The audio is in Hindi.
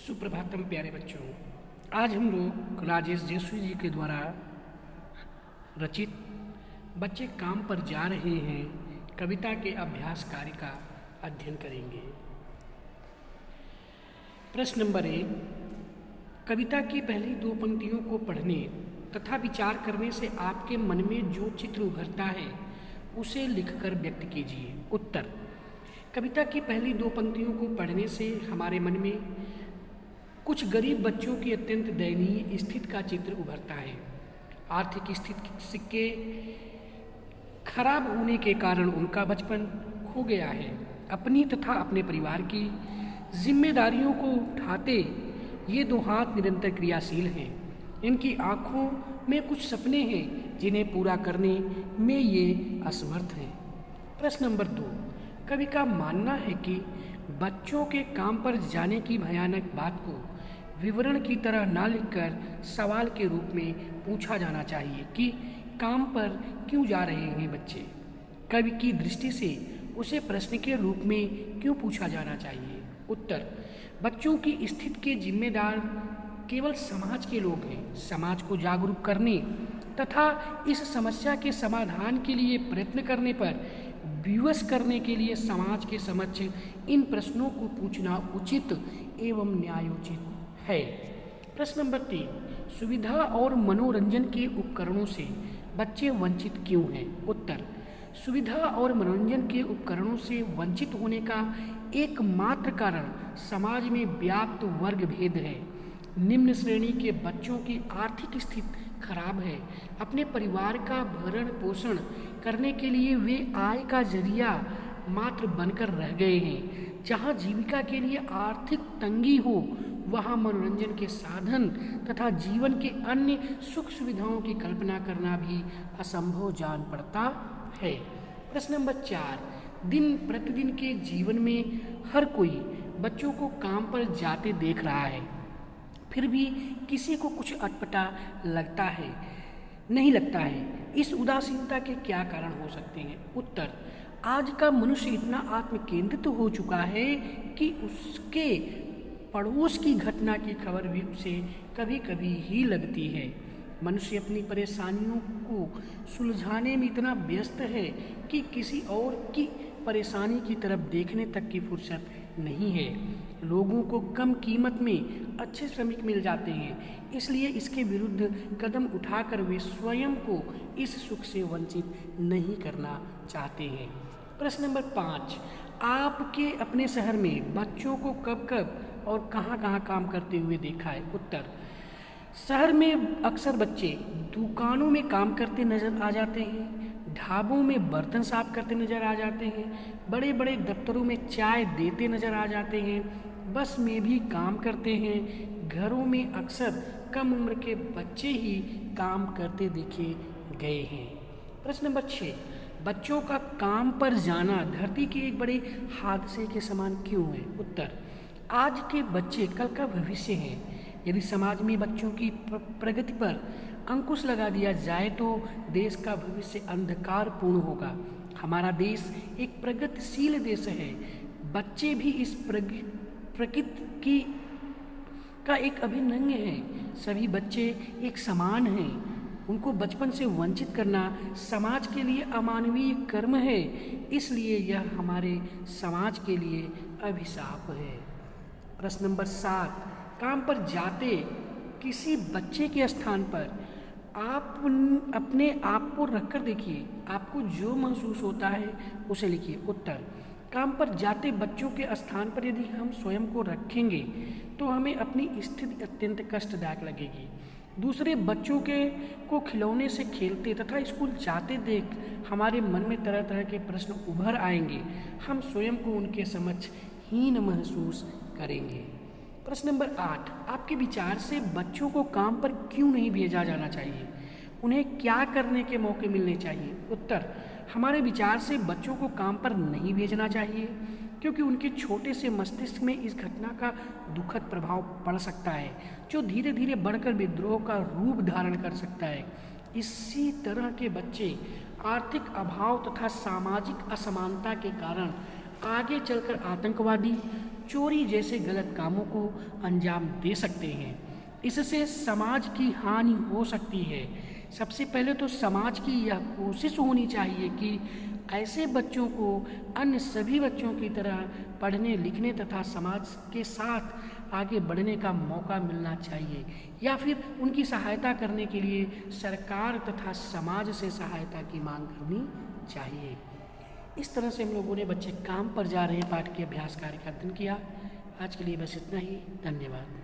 सुप्रभातम प्यारे बच्चों। आज हम लोग राजेश जयसवी जी के द्वारा रचित बच्चे काम पर जा रहे हैं कविता के अभ्यास कार्य का अध्ययन करेंगे। प्रश्न नंबर 1, कविता की पहली दो पंक्तियों को पढ़ने तथा विचार करने से आपके मन में जो चित्र उभरता है उसे लिखकर व्यक्त कीजिए। उत्तर, कविता की पहली दो पंक्तियों को पढ़ने से हमारे मन में कुछ गरीब बच्चों की अत्यंत दयनीय स्थिति का चित्र उभरता है। आर्थिक स्थिति के खराब होने के कारण उनका बचपन खो गया है। अपनी तथा अपने परिवार की जिम्मेदारियों को उठाते ये दो हाथ निरंतर क्रियाशील हैं। इनकी आंखों में कुछ सपने हैं जिन्हें पूरा करने में ये असमर्थ हैं। प्रश्न नंबर 2, कवि का मानना है कि बच्चों के काम पर जाने की भयानक बात को विवरण की तरह ना लिखकर सवाल के रूप में पूछा जाना चाहिए कि काम पर क्यों जा रहे हैं बच्चे। कवि की दृष्टि से उसे प्रश्न के रूप में क्यों पूछा जाना चाहिए। उत्तर, बच्चों की स्थिति के जिम्मेदार केवल समाज के लोग हैं। समाज को जागरूक करने तथा इस समस्या के समाधान के लिए प्रयत्न करने पर विवश करने के लिए समाज के समक्ष इन प्रश्नों को पूछना उचित एवं न्यायोचित है। प्रश्न नंबर 3, सुविधा और मनोरंजन के उपकरणों से बच्चे वंचित क्यों हैं। उत्तर, सुविधा और मनोरंजन के उपकरणों से वंचित होने का एकमात्र कारण समाज में व्याप्त वर्ग भेद है। निम्न श्रेणी के बच्चों की आर्थिक स्थिति खराब है। अपने परिवार का भरण पोषण करने के लिए वे आय का जरिया मात्र बनकर रह गए हैं। जहाँ जीविका के लिए आर्थिक तंगी हो वहाँ मनोरंजन के साधन तथा जीवन के अन्य सुख सुविधाओं की कल्पना करना भी असंभव जान पड़ता है। प्रश्न नंबर 4, दिन प्रतिदिन के जीवन में हर कोई बच्चों को काम पर जाते देख रहा है, फिर भी किसी को कुछ अटपटा नहीं लगता है। इस उदासीनता के क्या कारण हो सकते हैं। उत्तर, आज का मनुष्य इतना आत्मकेंद्रित हो चुका है कि उसके पड़ोस की घटना की खबर भी उसे कभी कभी ही लगती है। मनुष्य अपनी परेशानियों को सुलझाने में इतना व्यस्त है कि किसी और की परेशानी की तरफ देखने तक की फुर्सत नहीं है। लोगों को कम कीमत में अच्छे श्रमिक मिल जाते हैं, इसलिए इसके विरुद्ध कदम उठाकर वे स्वयं को इस सुख से वंचित नहीं करना चाहते हैं। प्रश्न नंबर 5, आपके अपने शहर में बच्चों को कब कब और कहाँ कहाँ काम करते हुए देखा है। उत्तर, शहर में अक्सर बच्चे दुकानों में काम करते नजर आ जाते हैं, ढाबों में बर्तन साफ करते नजर आ जाते हैं, बड़े बड़े दफ्तरों में चाय देते नजर आ जाते हैं, बस में भी काम करते हैं। घरों में अक्सर कम उम्र के बच्चे ही काम करते देखे गए हैं। प्रश्न नंबर 6, बच्चों का काम पर जाना धरती के एक बड़े हादसे के समान क्यों है। उत्तर, आज के बच्चे कल का भविष्य हैं। यदि समाज में बच्चों की प्रगति पर अंकुश लगा दिया जाए तो देश का भविष्य अंधकारपूर्ण होगा। हमारा देश एक प्रगतिशील देश है। बच्चे भी इस प्रकृति का एक अभिन्न अंग है। सभी बच्चे एक समान हैं। उनको बचपन से वंचित करना समाज के लिए अमानवीय कर्म है, इसलिए यह हमारे समाज के लिए अभिशाप है। प्रश्न नंबर 7, काम पर जाते किसी बच्चे के स्थान पर आप अपने आप को रखकर देखिए। आपको जो महसूस होता है उसे लिखिए। उत्तर, काम पर जाते बच्चों के स्थान पर यदि हम स्वयं को रखेंगे तो हमें अपनी स्थिति अत्यंत कष्टदायक लगेगी। दूसरे बच्चों को खिलौने से खेलते तथा स्कूल जाते देख हमारे मन में तरह तरह के प्रश्न उभर आएंगे। हम स्वयं को उनके समक्ष हीन महसूस करेंगे। प्रश्न नंबर 8, आपके विचार से बच्चों को काम पर क्यों नहीं भेजा जाना चाहिए। उन्हें क्या करने के मौके मिलने चाहिए। उत्तर, हमारे विचार से बच्चों को काम पर नहीं भेजना चाहिए क्योंकि उनके छोटे से मस्तिष्क में इस घटना का दुखद प्रभाव पड़ सकता है जो धीरे धीरे बढ़कर विद्रोह का रूप धारण कर सकता है। इसी तरह के बच्चे आर्थिक अभाव तथा सामाजिक असमानता के कारण आगे चलकर आतंकवादी चोरी जैसे गलत कामों को अंजाम दे सकते हैं। इससे समाज की हानि हो सकती है। सबसे पहले तो समाज की यह कोशिश होनी चाहिए कि ऐसे बच्चों को अन्य सभी बच्चों की तरह पढ़ने लिखने तथा समाज के साथ आगे बढ़ने का मौका मिलना चाहिए, या फिर उनकी सहायता करने के लिए सरकार तथा समाज से सहायता की मांग करनी चाहिए। इस तरह से हम लोगों ने बच्चे काम पर जा रहे हैं पाठ के अभ्यास कार्य का अध्ययन किया। आज के लिए बस इतना ही। धन्यवाद।